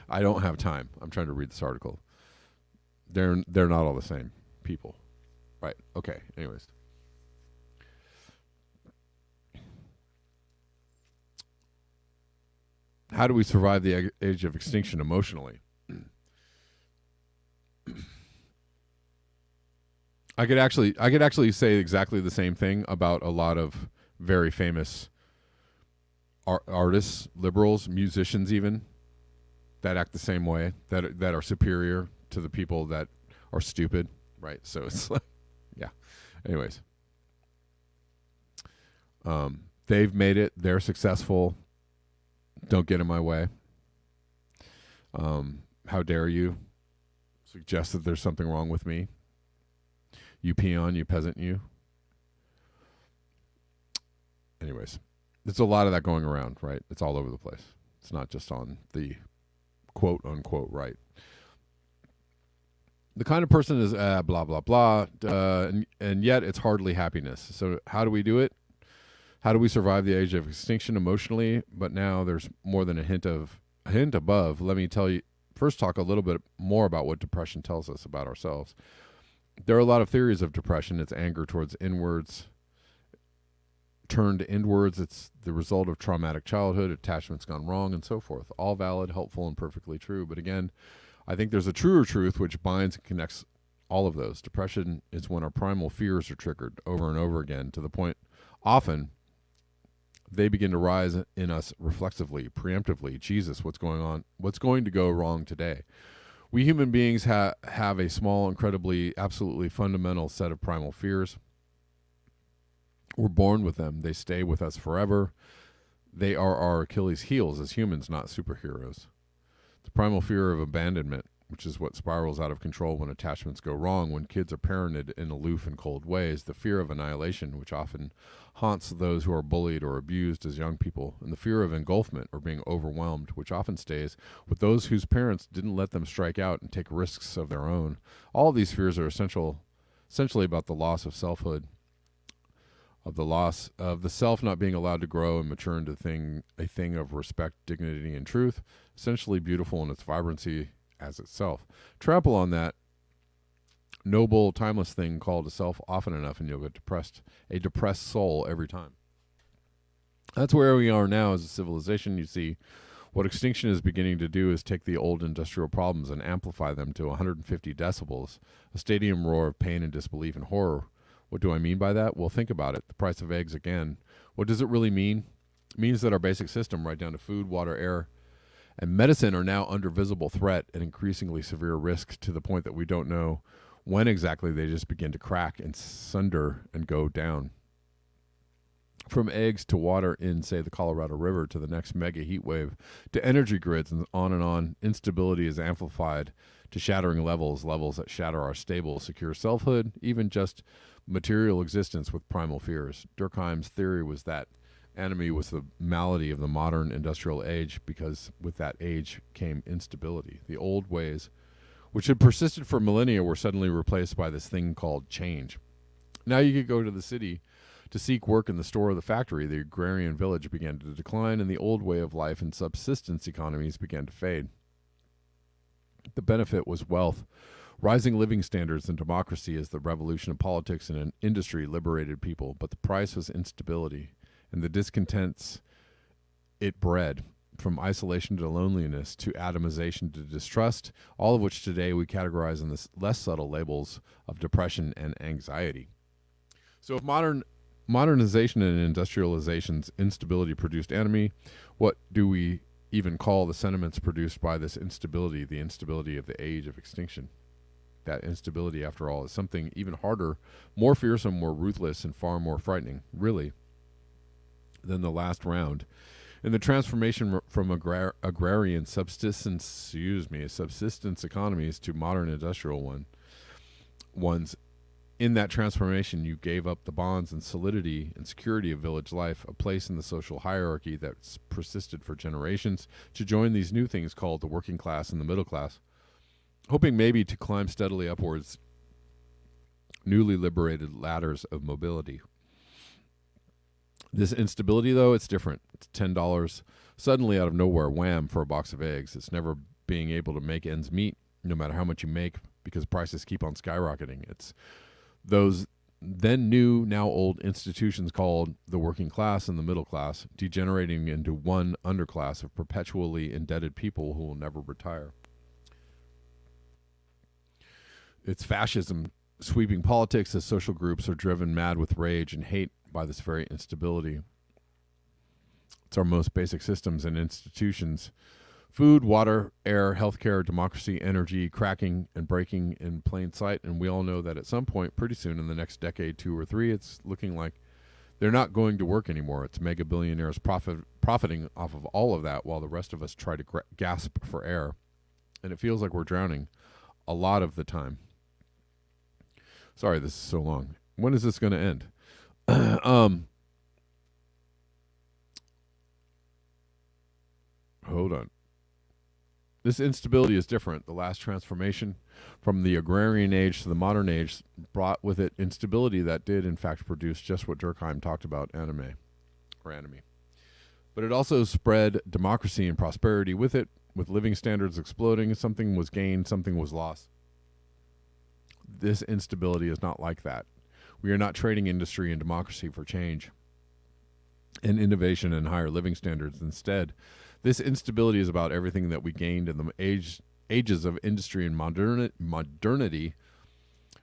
I don't have time. I'm trying to read this article. They're not all the same people. Right. Okay. Anyways. How do we survive the age of extinction emotionally? I could actually say exactly the same thing about a lot of very famous artists, liberals, musicians even, that act the same way, that are superior to the people that are stupid, right? So it's like, yeah. Anyways, they've made it. They're successful. Don't get in my way. How dare you suggest that there's something wrong with me? You peon, you peasant, you. Anyways, there's a lot of that going around, right? It's all over the place. It's not just on the quote unquote right. The kind of person is blah, blah, blah, and yet it's hardly happiness. So how do we do it? How do we survive the age of extinction emotionally? But now there's more than a hint above. Let me tell you, first talk a little bit more about what depression tells us about ourselves. There are a lot of theories of depression. It's anger towards inwards, turned inwards. It's the result of traumatic childhood, attachments gone wrong, and so forth. All valid, helpful, and perfectly true. But again, I think there's a truer truth which binds and connects all of those. Depression is when our primal fears are triggered over and over again to the point often they begin to rise in us reflexively, preemptively. Jesus, what's going on? What's going to go wrong today? We human beings have a small, incredibly, absolutely fundamental set of primal fears. We're born with them. They stay with us forever. They are our Achilles' heels as humans, not superheroes. The primal fear of abandonment, which is what spirals out of control when attachments go wrong, when kids are parented in aloof and cold ways, the fear of annihilation, which often haunts those who are bullied or abused as young people, and the fear of engulfment or being overwhelmed, which often stays with those whose parents didn't let them strike out and take risks of their own. All of these fears are essentially about the loss of selfhood, of the loss of the self not being allowed to grow and mature into a thing of respect, dignity, and truth, essentially beautiful in its vibrancy as itself. Trample on that noble, timeless thing called a self often enough, and you'll get a depressed soul every time. That's where we are now as a civilization. You see, what extinction is beginning to do is take the old industrial problems and amplify them to 150 decibels, a stadium roar of pain and disbelief and horror. What do I mean by that? Well, think about it. The price of eggs again. What does it really mean? It means that our basic system, right down to food, water, air, and medicine, are now under visible threat and increasingly severe risk to the point that we don't know when exactly they just begin to crack and sunder and go down. From eggs to water in, say, the Colorado River, to the next mega heat wave, to energy grids, and on, instability is amplified to shattering levels that shatter our stable, secure selfhood, even just material existence with primal fears. Durkheim's theory was that enemy was the malady of the modern industrial age, because with that age came instability. The old ways, which had persisted for millennia, were suddenly replaced by this thing called change. Now you could go to the city to seek work in the store or the factory. The agrarian village began to decline, and the old way of life and subsistence economies began to fade. The benefit was wealth, rising living standards, and democracy as the revolution of politics and an industry liberated people. But the price was instability, and the discontents it bred, from isolation to loneliness to atomization to distrust, all of which today we categorize in the less subtle labels of depression and anxiety. So if modernization and industrialization's instability produced enemy, what do we even call the sentiments produced by this instability, the instability of the age of extinction? That instability, after all, is something even harder, more fearsome, more ruthless, and far more frightening, really, than the last round. In the transformation from agrarian subsistence economies to modern industrial ones, in that transformation, you gave up the bonds and solidity and security of village life, a place in the social hierarchy that's persisted for generations, to join these new things called the working class and the middle class, hoping maybe to climb steadily upwards newly liberated ladders of mobility. This instability, though, it's different. It's $10 suddenly out of nowhere, wham, for a box of eggs. It's never being able to make ends meet, no matter how much you make, because prices keep on skyrocketing. It's those then new, now old institutions called the working class and the middle class, degenerating into one underclass of perpetually indebted people who will never retire. It's fascism sweeping politics as social groups are driven mad with rage and hate by this very instability. It's our most basic systems and institutions: food, water, air, healthcare, democracy, energy, cracking and breaking in plain sight. And we all know that at some point, pretty soon in the next decade, 2 or 3, it's looking like they're not going to work anymore. It's mega billionaires profiting off of all of that, while the rest of us try to gasp for air. And it feels like we're drowning a lot of the time. Sorry, this is so long. When is this going to end? Hold on. This instability is different. The last transformation from the agrarian age to the modern age brought with it instability that did, in fact, produce just what Durkheim talked about, enemy. But it also spread democracy and prosperity with it, with living standards exploding. Something was gained, something was lost. This instability is not like that. We are not trading industry and democracy for change and innovation and higher living standards. Instead, this instability is about everything that we gained in the ages of industry and modernity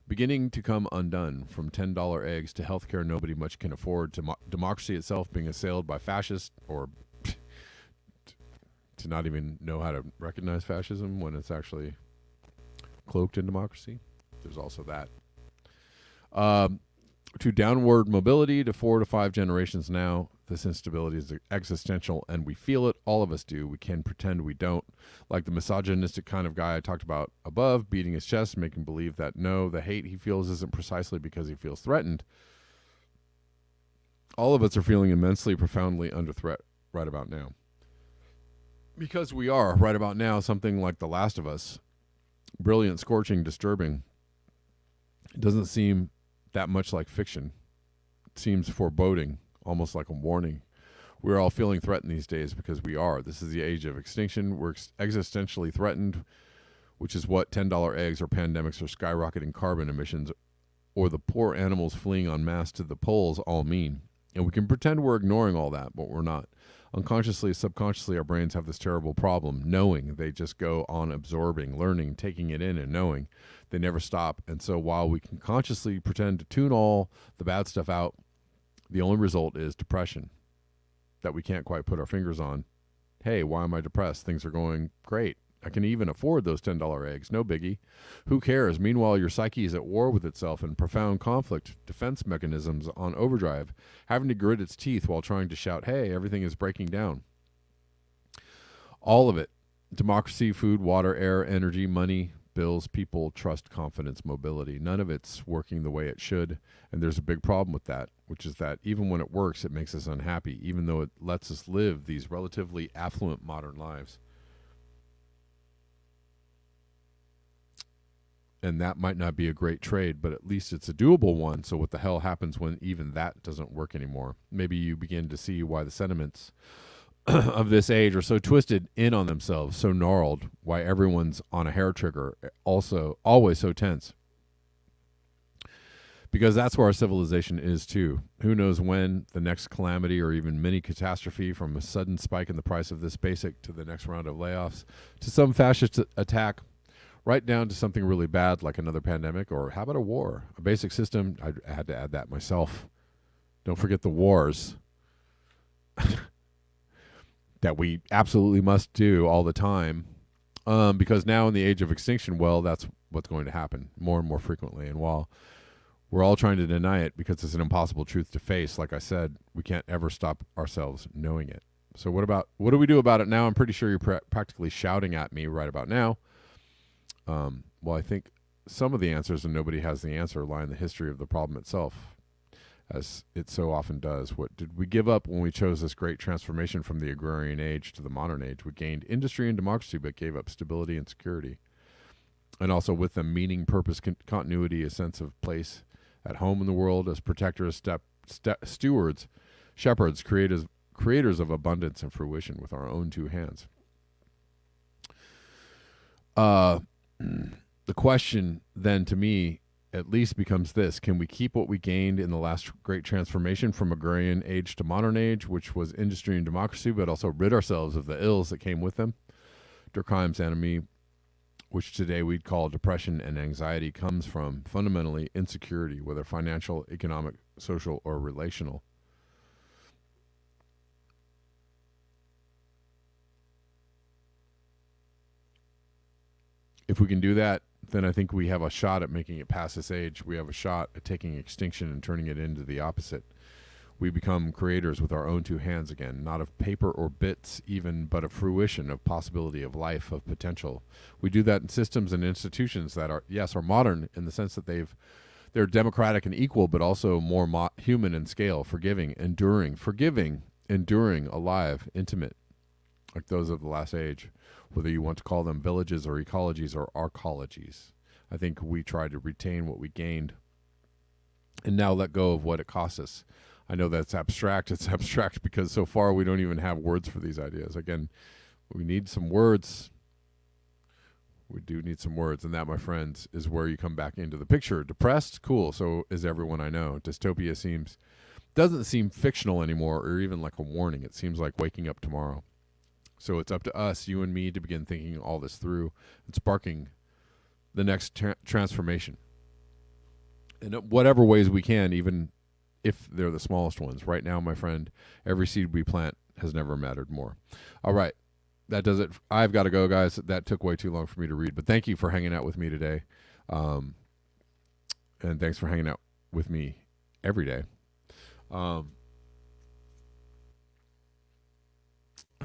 beginning to come undone, from $10 eggs to healthcare nobody much can afford, to democracy itself being assailed by fascists, or to not even know how to recognize fascism when it's actually cloaked in democracy. There's also that. To downward mobility to 4 to 5 generations now. This instability is existential, and we feel it. All of us do. We can pretend we don't. Like the misogynistic kind of guy I talked about above, beating his chest, making believe that no, the hate he feels isn't precisely because he feels threatened. All of us are feeling immensely, profoundly under threat right about now. Because we are, right about now, something like The Last of Us. Brilliant, scorching, disturbing. It doesn't seem that much like fiction. It seems foreboding, almost like a warning. We're all feeling threatened these days because we are. This is the age of extinction. We're existentially threatened, which is what $10 eggs or pandemics or skyrocketing carbon emissions or the poor animals fleeing en masse to the poles all mean. And we can pretend we're ignoring all that, but we're not. Unconsciously, subconsciously, our brains have this terrible problem, knowing. They just go on absorbing, learning, taking it in, and knowing. They never stop. And so while we can consciously pretend to tune all the bad stuff out, the only result is depression that we can't quite put our fingers on. Hey, why am I depressed? Things are going great. I can even afford those $10 eggs. No biggie. Who cares? Meanwhile, your psyche is at war with itself in profound conflict, defense mechanisms on overdrive, having to grit its teeth while trying to shout, hey, everything is breaking down. All of it. Democracy, food, water, air, energy, money, bills, people, trust, confidence, mobility. None of it's working the way it should. And there's a big problem with that, which is that even when it works, it makes us unhappy, even though it lets us live these relatively affluent modern lives. And that might not be a great trade, but at least it's a doable one. So what the hell happens when even that doesn't work anymore? Maybe you begin to see why the sentiments of this age are so twisted in on themselves, so gnarled, why everyone's on a hair trigger, also always so tense. Because that's where our civilization is too. Who knows when the next calamity or even mini catastrophe, from a sudden spike in the price of this basic to the next round of layoffs to some fascist attack, right down to something really bad like another pandemic, or how about a war? A basic system, I had to add that myself. Don't forget the wars that we absolutely must do all the time, because now in the age of extinction, well, that's what's going to happen more and more frequently. And while we're all trying to deny it because it's an impossible truth to face, like I said, we can't ever stop ourselves knowing it. So what do we do about it now? I'm pretty sure you're practically shouting at me right about now. Well, I think some of the answers, and nobody has the answer, lie in the history of the problem itself, as it so often does. What did we give up when we chose this great transformation from the agrarian age to the modern age? We gained industry and democracy, but gave up stability and security. And also with them meaning, purpose, continuity, a sense of place at home in the world as protectors, stewards, shepherds, creators of abundance and fruition with our own two hands. The question then to me at least becomes this: can we keep what we gained in the last great transformation from agrarian age to modern age, which was industry and democracy, but also rid ourselves of the ills that came with them? Durkheim's enemy, which today we'd call depression and anxiety, comes from fundamentally insecurity, whether financial, economic, social, or relational. If we can do that, then I think we have a shot at making it past this age. We have a shot at taking extinction and turning it into the opposite. We become creators with our own two hands again, not of paper or bits even, but of fruition, of possibility, of life, of potential. We do that in systems and institutions that are, yes, are modern in the sense that they're democratic and equal, but also more human in scale, forgiving, enduring, alive, intimate, like those of the last age, whether you want to call them villages or ecologies or arcologies. I think we try to retain what we gained and now let go of what it costs us. I know that's abstract. It's abstract because so far we don't even have words for these ideas. Again, we need some words. We do need some words, and that, my friends, is where you come back into the picture. Depressed, cool. So is everyone I know. Dystopia doesn't seem fictional anymore, or even like a warning. It seems like waking up tomorrow. So it's up to us, you and me, to begin thinking all this through and sparking the next transformation in whatever ways we can, even if they're the smallest ones. Right now, my friend, every seed we plant has never mattered more. All right. That does it. I've got to go, guys. That took way too long for me to read, but thank you for hanging out with me today. And thanks for hanging out with me every day. I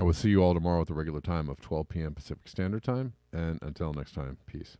will see you all tomorrow at the regular time of 12 p.m. Pacific Standard Time. And until next time, peace.